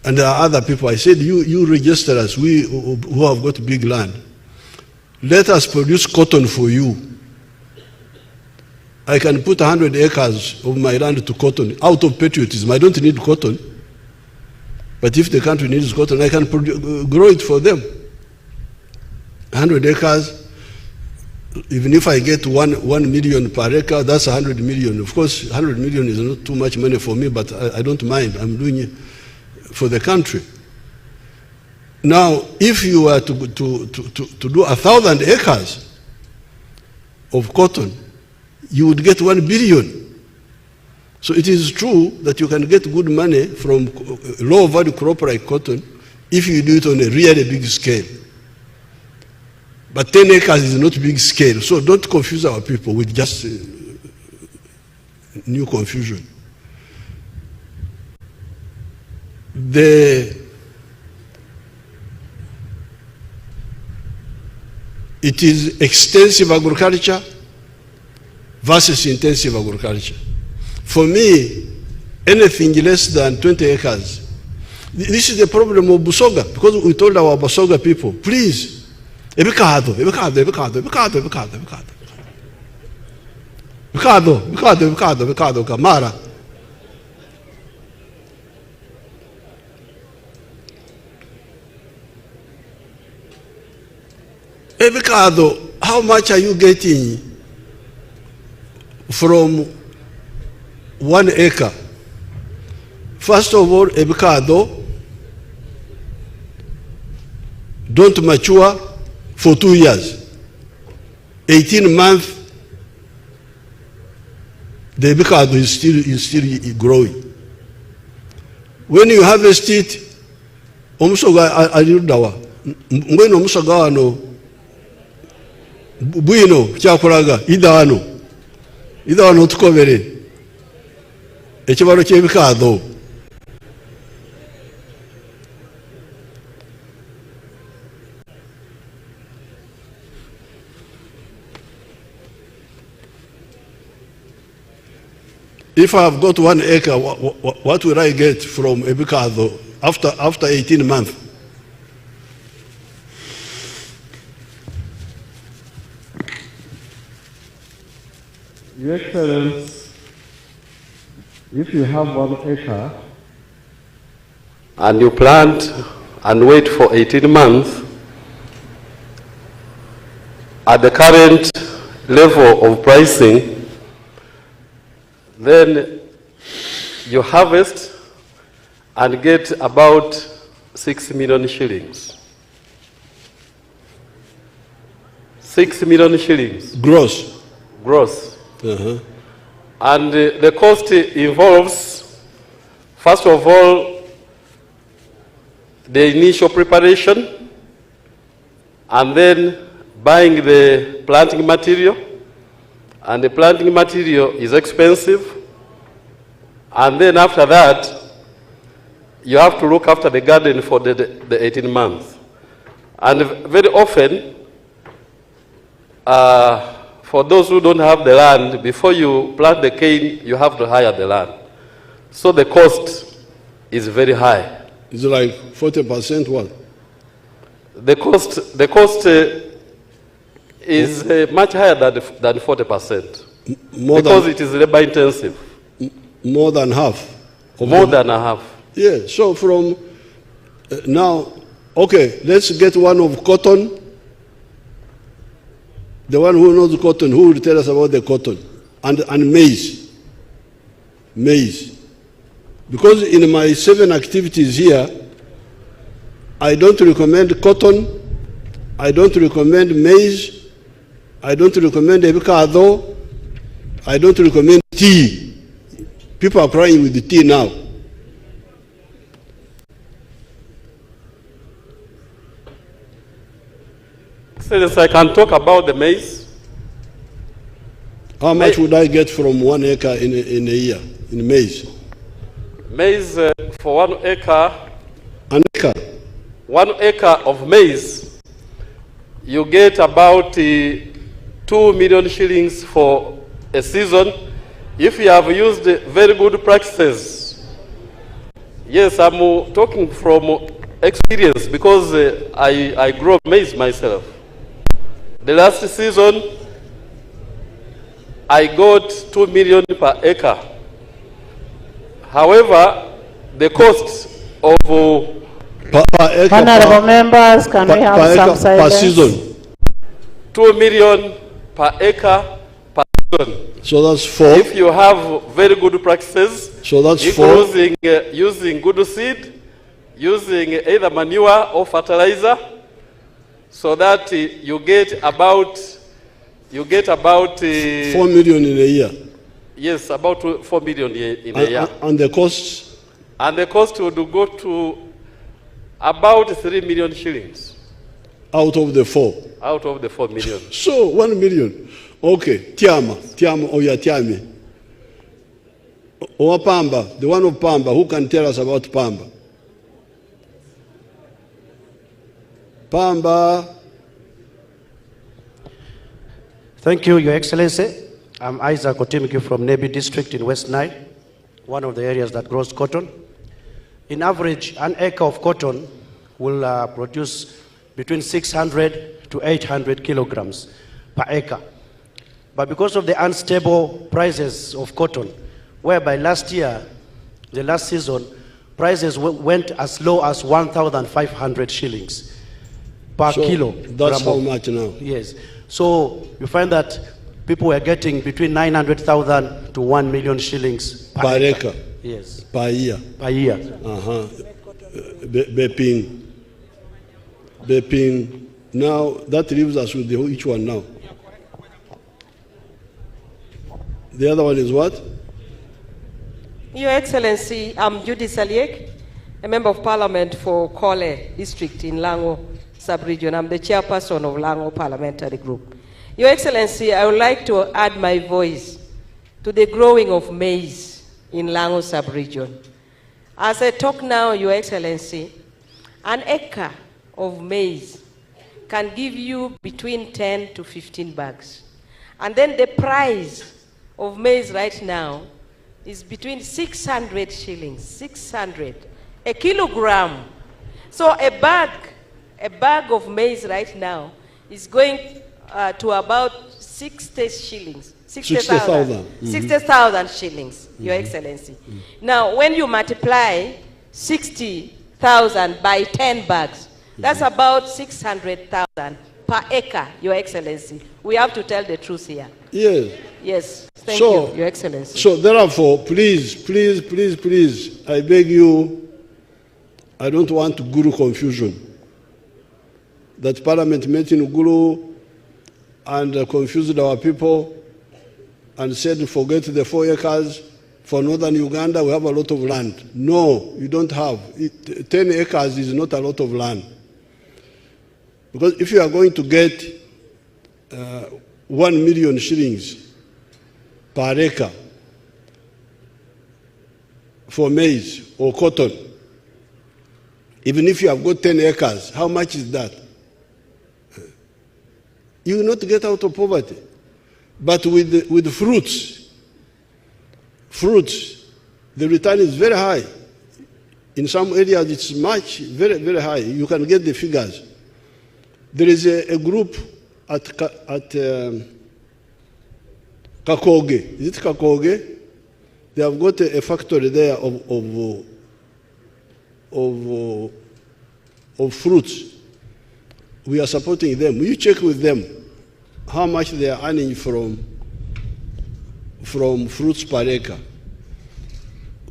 And there are other people. I said, you register us, we who have got big land. Let us produce cotton for you. I can put 100 acres of my land to cotton out of patriotism. I don't need cotton. But if the country needs cotton, I can grow it for them. 100 acres, even if I get 1 million per acre, that's 100 million. Of course, 100 million is not too much money for me, but I don't mind. I'm doing it for the country. Now, if you were to do 1,000 acres of cotton, you would get 1 billion. So it is true that you can get good money from low value crop like cotton if you do it on a really big scale. But 10 acres is not big scale, so don't confuse our people with just new confusion. It is extensive agriculture versus intensive agriculture. For me, anything less than 20 acres, this is the problem of Busoga, because we told our Busoga people, please, ebikado, kamara. Ebikado, how much are you getting from 1 acre? First of all, ebikado don't mature for 2 years. 18 months, the ebikado is still growing. When you harvest it, omusoga alirudawa. Mweno omusoga wano bwino kyakulaga idano tukobere ekibalo ky'ebikado. If I have got 1 acre, what will I get from ebikado after 18 months? Your Excellency, if you have 1 acre and you plant and wait for 18 months, at the current level of pricing, then you harvest and get about 6 million shillings. 6 million shillings. Gross. And the cost involves, first of all, the initial preparation, and then buying the planting material. And the planting material is expensive. And then after that, you have to look after the garden for the 18 months. And very often, for those who don't have the land, before you plant the cane, you have to hire the land. So the cost is very high. Is it like 40% what? The cost is much higher than 40%. Because it is labor intensive. More than half? More than a half. Yeah, so from now, okay, let's get one of cotton. The one who knows cotton, who will tell us about the cotton? And maize. Maize. Because in my 7 activities here, I don't recommend cotton, I don't recommend maize, I don't recommend ebikado, I don't recommend tea. People are crying with the tea now. Excellency, I can talk about the maize. How much would I get from 1 acre in a year in maize? Maize for 1 acre. An acre? 1 acre of maize, you get about 2 million shillings for a season. If you have used very good practices, Yes, I'm talking from experience because I grow maize myself. The last season, I got 2 million per acre. However, the cost of per acre, Honorable members, can we have some per silence? season. 2 million per acre per season. So that's 4. If you have very good practices, So that's 4. using good seed, using either manure or fertilizer, so that you get about 4 million in a year. Yes, about 4 million in a year. And the costs? And the cost would go to about 3 million shillings. Out of the 4? Out of the 4 million. So 1 million. Okay, Tiama, Oya Tiami. Or Pamba, the one of Pamba, who can tell us about Pamba? Pamba. Thank you, Your Excellency. I'm Isaac Otimiki from Nebi District in West Nile, one of the areas that grows cotton. In average, an acre of cotton will produce between 600 to 800 kilograms per acre. But because of the unstable prices of cotton, whereby last year, the last season, prices went as low as 1,500 shillings per kilo. That's how much now? Yes. So you find that people were getting between 900,000 to 1 million shillings per acre. Yes. Per year. Per year. Beeping. Now that leaves us with each one now. The other one is what? Your Excellency, I'm Judy Saliek, a Member of Parliament for Kole District in Lango Sub-Region. I'm the chairperson of Lango Parliamentary Group. Your Excellency, I would like to add my voice to the growing of maize in Lango Sub-Region. As I talk now, Your Excellency, an acre of maize can give you between 10 to 15 bags. And then the price of maize right now is between 600 shillings, 600, a kilogram. So a bag of maize right now is going to about 60 shillings. 60,000 60,000 shillings, Your Excellency. Now, when you multiply 60,000 by 10 bags, that's about 600,000 per acre, Your Excellency. We have to tell the truth here. Yes. Yes, thank you, Your Excellency. So therefore, please, I beg you, I don't want Gulu confusion. That Parliament met in Gulu and confused our people and said, forget the 4 acres. For northern Uganda, we have a lot of land. No, you don't have. 10 acres is not a lot of land. Because if you are going to get 1 million shillings per acre for maize or cotton, even if you have got 10 acres, how much is that? You will not get out of poverty. But with fruits, the return is very high. In some areas, it's very, very high. You can get the figures. There is a group at Kakoge. Is it Kakoge? They have got a factory there of fruits. We are supporting them. You check with them how much they are earning from fruits per acre.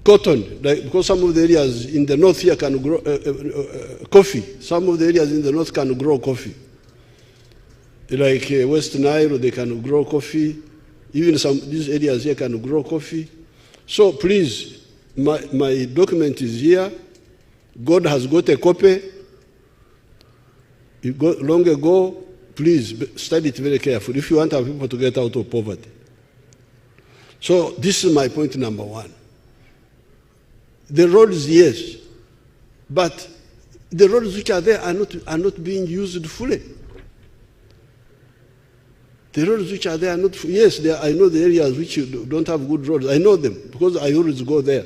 Cotton, because some of the areas in the north here can grow coffee. Some of the areas in the north can grow coffee. Like West Nile, they can grow coffee. Even these areas here can grow coffee. So please, my document is here. God has got a copy. Long ago, please study it very carefully if you want our people to get out of poverty. So this is my point number 1. The roads, yes, but the roads which are there are not being used fully. The roads which are there are not, yes, I know the areas which don't have good roads. I know them because I always go there.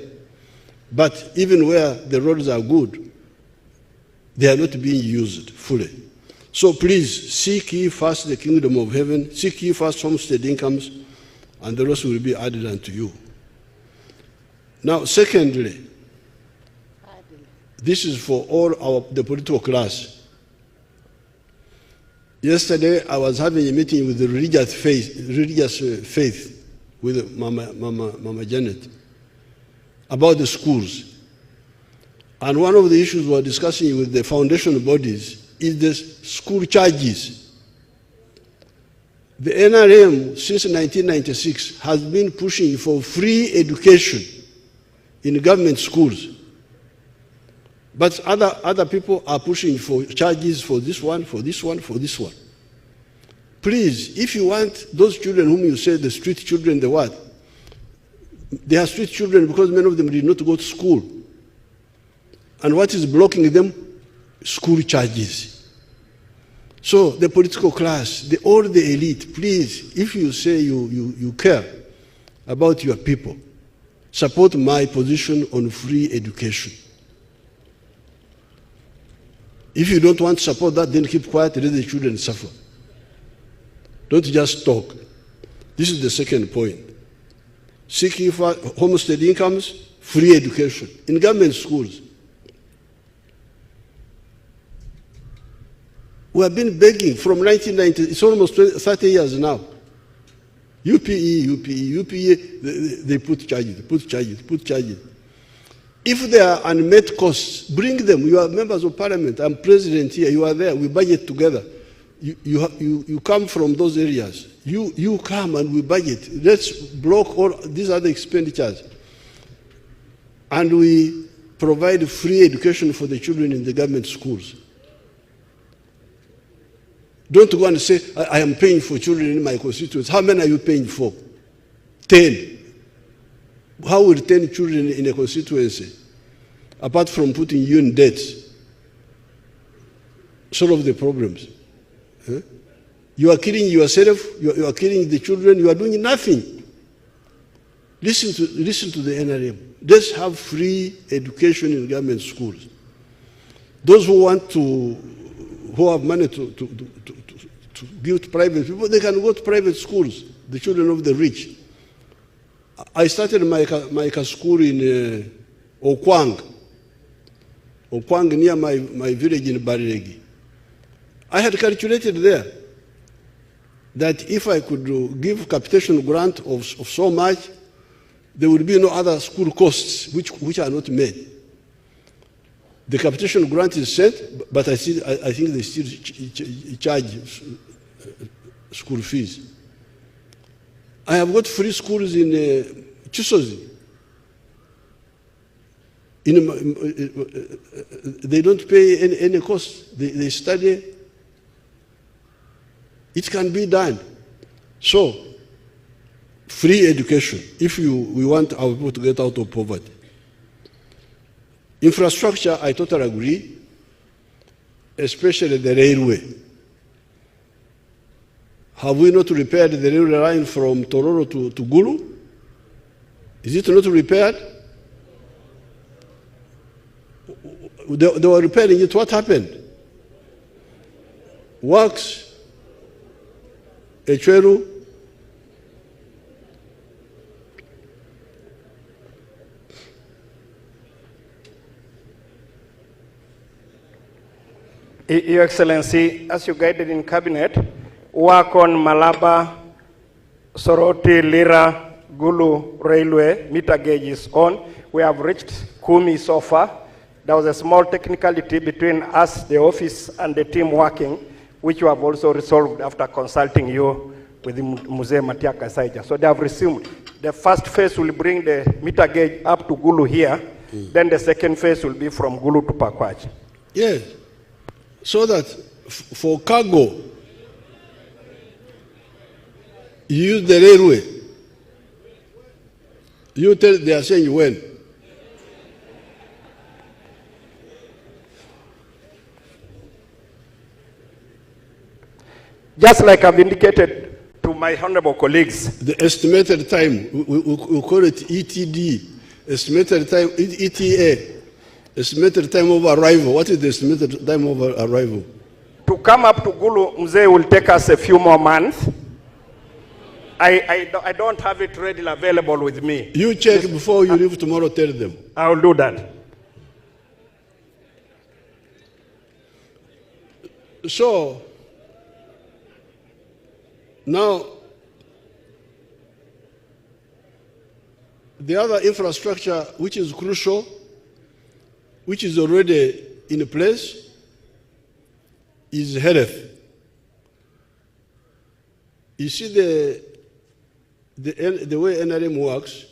But even where the roads are good, they are not being used fully. So please, seek ye first the kingdom of heaven, seek ye first homestead incomes, and the rest will be added unto you. Now, secondly, this is for all the political class. Yesterday, I was having a meeting with the religious faith with Mama Janet about the schools. And one of the issues we were discussing with the foundation bodies is the school charges. The NRM, since 1996, has been pushing for free education in government schools. But other people are pushing for charges for this one, for this one, for this one. Please, if you want those children whom you say the street children, the what? They are street children because many of them did not go to school. And what is blocking them? School charges. So the political class, all the elite, please, if you say you care about your people, support my position on free education. If you don't want to support that, then keep quiet, let the children suffer. Don't just talk. This is the second point. Seeking for homestead incomes, free education in government schools. We have been begging from 1990, it's almost 30 years now. UPE, they put charges. If there are unmet costs, bring them. You are members of parliament. I'm president here. You are there. We budget together. You come from those areas. You come and we budget. Let's block all these other expenditures. And we provide free education for the children in the government schools. Don't go and say, I am paying for children in my constituency. How many are you paying for? 10. How will 10 children in a constituency, apart from putting you in debt, solve the problems? Huh? You are killing yourself, you are killing the children, you are doing nothing. Listen to the NRM. Let's have free education in government schools. Those who have money to give to private people, they can go to private schools, the children of the rich. I started my school in Okwang near my village in Bariregi. I had calculated there that if I could give capitation grant of so much, there would be no other school costs which are not made. The capitation grant is sent, but I think they still charge school fees. I have got free schools in Chisozi. They don't pay any cost. They study. It can be done. So, free education, if we want our people to get out of poverty. Infrastructure, I totally agree, especially the railway. Have we not repaired the railway line from Tororo to Gulu? Is it not repaired? They were repairing it. What happened? Works, Echweru. Your Excellency, as you guided in Cabinet, work on Malaba, Soroti, Lira, Gulu Railway meter gauge is on. We have reached Kumi so far. There was a small technicality between us, the office, and the team working, which we have also resolved after consulting you with the Musee Matiaka Saija. So they have resumed. The first phase will bring the meter gauge up to Gulu here. Then the second phase will be from Gulu to Pakwach. Yes. So that for cargo, you use the railway. You tell, they are saying when. Just like I've indicated to my honorable colleagues. The estimated time, we call it ETD, estimated time, ETA, estimated time of arrival. What is the estimated time of arrival? To come up to Gulu, Mzee, will take us a few more months. I don't have it readily available with me. You check before you leave tomorrow, tell them. I will do that. So, now, the other infrastructure which is crucial, which is already in place, is health. You see the way NRM works,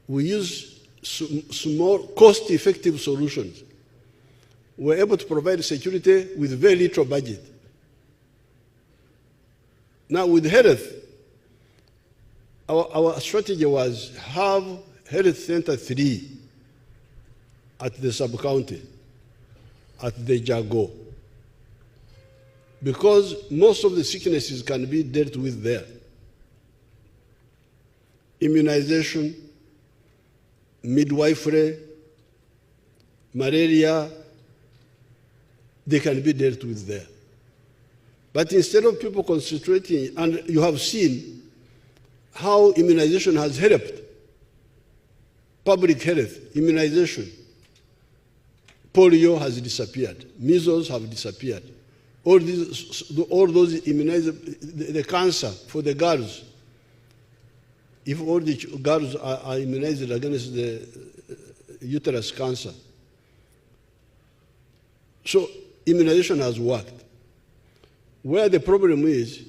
we use small, cost-effective solutions. We're able to provide security with very little budget. Now with health, our strategy was have health center 3 at the sub-county, at the Jago. Because most of the sicknesses can be dealt with there. Immunization, midwifery, malaria, they can be dealt with there. But instead of people concentrating, and you have seen how immunization has helped public health, immunization. Polio has disappeared, measles have disappeared. All those immunized, the cancer for the girls, if all the girls are immunized against the uterus cancer. So immunization has worked. Where the problem is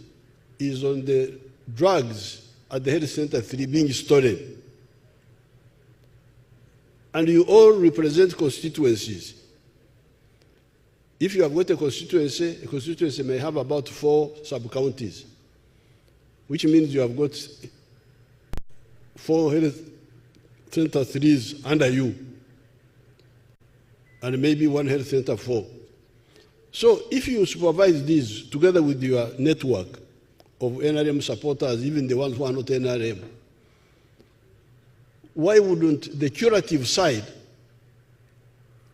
on the drugs at the health center 3 being stolen. And you all represent constituencies. If you have got a constituency may have about 4 sub-counties, which means you have got 4 health center 3s under you, and maybe 1 health center 4. So if you supervise these together with your network of NRM supporters, even the ones who are not NRM, why wouldn't the curative side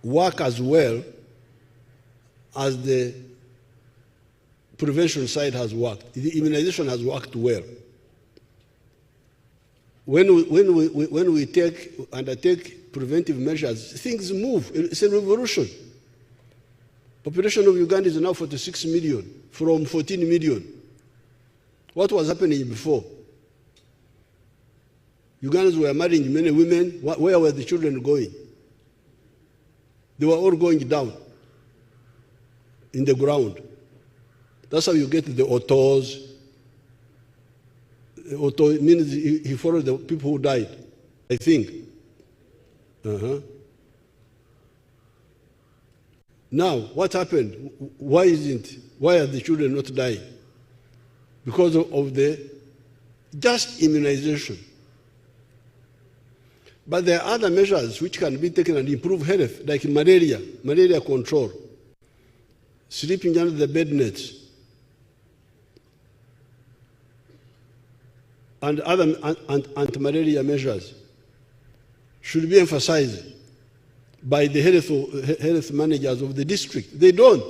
work as well as the prevention side has worked? The immunization has worked well. When we undertake preventive measures, things move. It's a revolution. Population of Uganda is now 46 million from 14 million. What was happening before? Ugandans were marrying many women. Where were the children going? They were all going down in the ground. That's how you get the autos. Auto means he followed the people who died, I think. Now, what happened? Why are the children not dying? Because of the just immunization. But there are other measures which can be taken and improve health, like malaria control, sleeping under the bed nets, and other anti-malaria measures should be emphasized by the health managers of the district. They don't.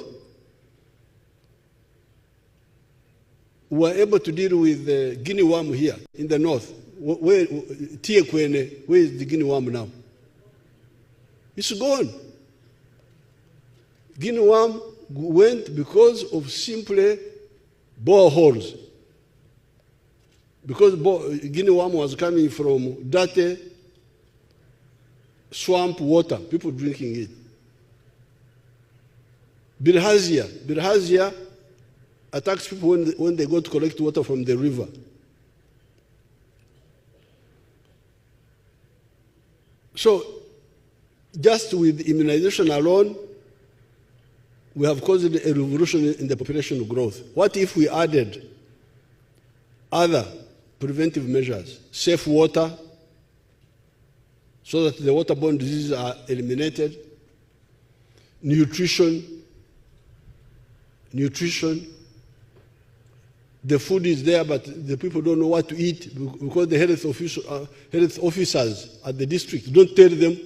We were able to deal with the guinea worm here in the north. Where is the guinea worm now? It's gone. Guinea worm went because of simply boreholes. Because guinea worm was coming from dirty swamp water, people drinking it. Bilharzia attacks people when they go to collect water from the river. So, just with immunization alone, we have caused a revolution in the population growth. What if we added other preventive measures, safe water, so that the waterborne diseases are eliminated, nutrition, The food is there, but the people don't know what to eat because the health officers at the district don't tell them.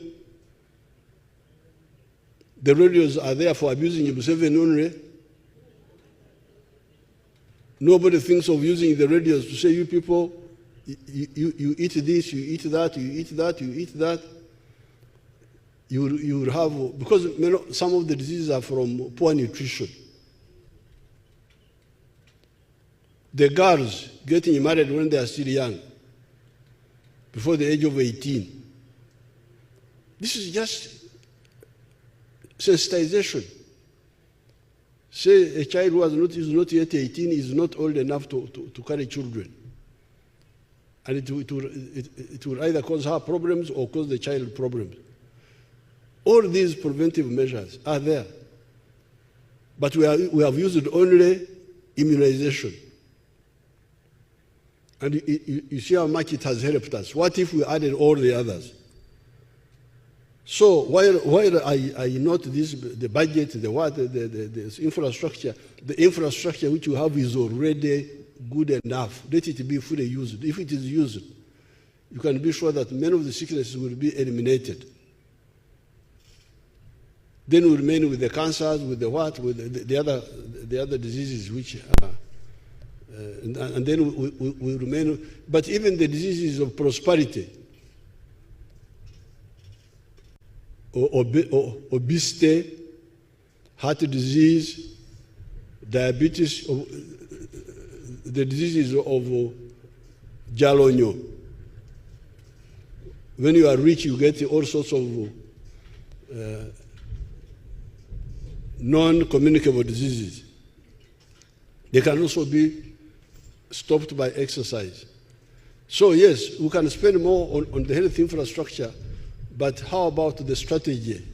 The radios are there for abusing Museveni only. Nobody thinks of using the radios to say, you people, you eat this, you eat that, you eat that, you eat that. You will have, because some of the diseases are from poor nutrition. The girls getting married when they are still young, before the age of 18. This is just sensitization. Say a child who is not yet 18 is not old enough to carry children. And it will either cause her problems or cause the child problems. All these preventive measures are there. But we have used only immunization. And you see how much it has helped us. What if we added all the others? So while I note this, the budget, the infrastructure, the infrastructure which you have is already good enough. Let it be fully used. If it is used, you can be sure that many of the sicknesses will be eliminated. Then we remain with the cancers, with the what, with the other diseases which are, and then we remain. But even the diseases of prosperity, or obesity, heart disease, diabetes, the diseases of Jalonyo. When you are rich, you get all sorts of non-communicable diseases. They can also be stopped by exercise. So yes, we can spend more on the health infrastructure, but how about the strategy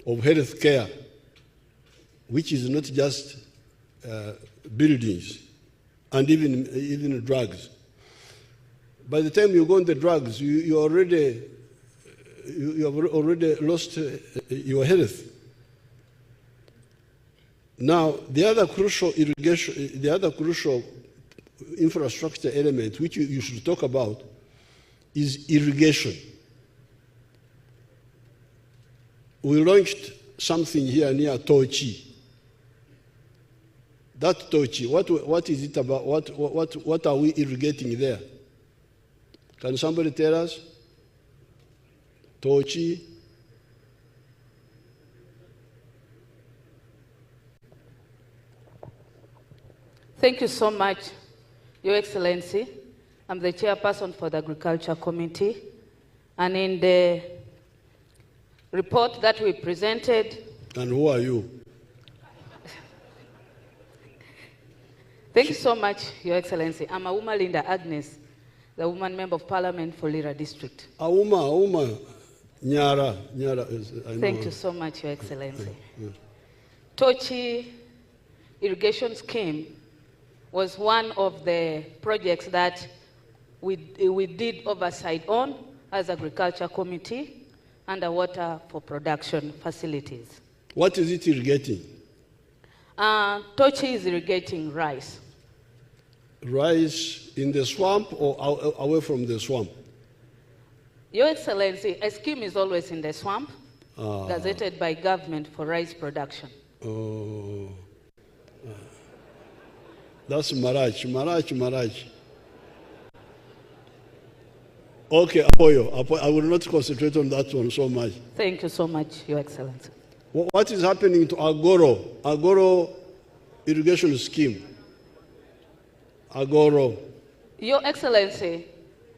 of health care, which is not just buildings and even drugs? By the time you go on the drugs, you have already lost your health. Now, the other crucial infrastructure element which you should talk about is irrigation. We launched something here near Tochi. That Tochi, what is it about? What are we irrigating there? Can somebody tell us? Tochi. Thank you so much, Your Excellency. I'm the chairperson for the Agriculture Committee. And in the report that we presented... And who are you? Thank you so much, Your Excellency. I'm Auma Linda Agnes, the woman member of Parliament for Lira District. Auma, Nyara. Thank you so much, Your Excellency. Tochi irrigation scheme was one of the projects that we did oversight on as Agriculture Committee under Water for Production facilities. What is it irrigating? Tochi is irrigating rice. Rice in the swamp or away from the swamp? Your Excellency, a scheme is always in the swamp, gazetted by government for rice production. Oh. That's Marach. Okay, Apoyo. I will not concentrate on that one so much. Thank you so much, Your Excellency. What is happening to Agoro irrigation scheme? Agoro. Your Excellency,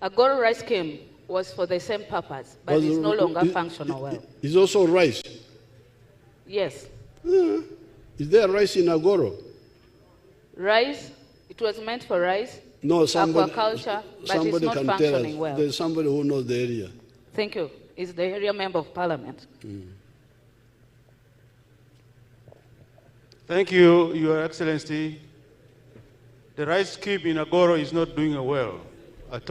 Agoro rice scheme was for the same purpose, but it's no longer functional well. It's also rice? Yes. Is there rice in Agoro? Rice, it was meant for rice, no, aquaculture, but it's not functioning well. There's somebody who knows the area. Thank you. It's the area member of Parliament. Thank you, Your Excellency. The rice scheme in Agoro is not doing well.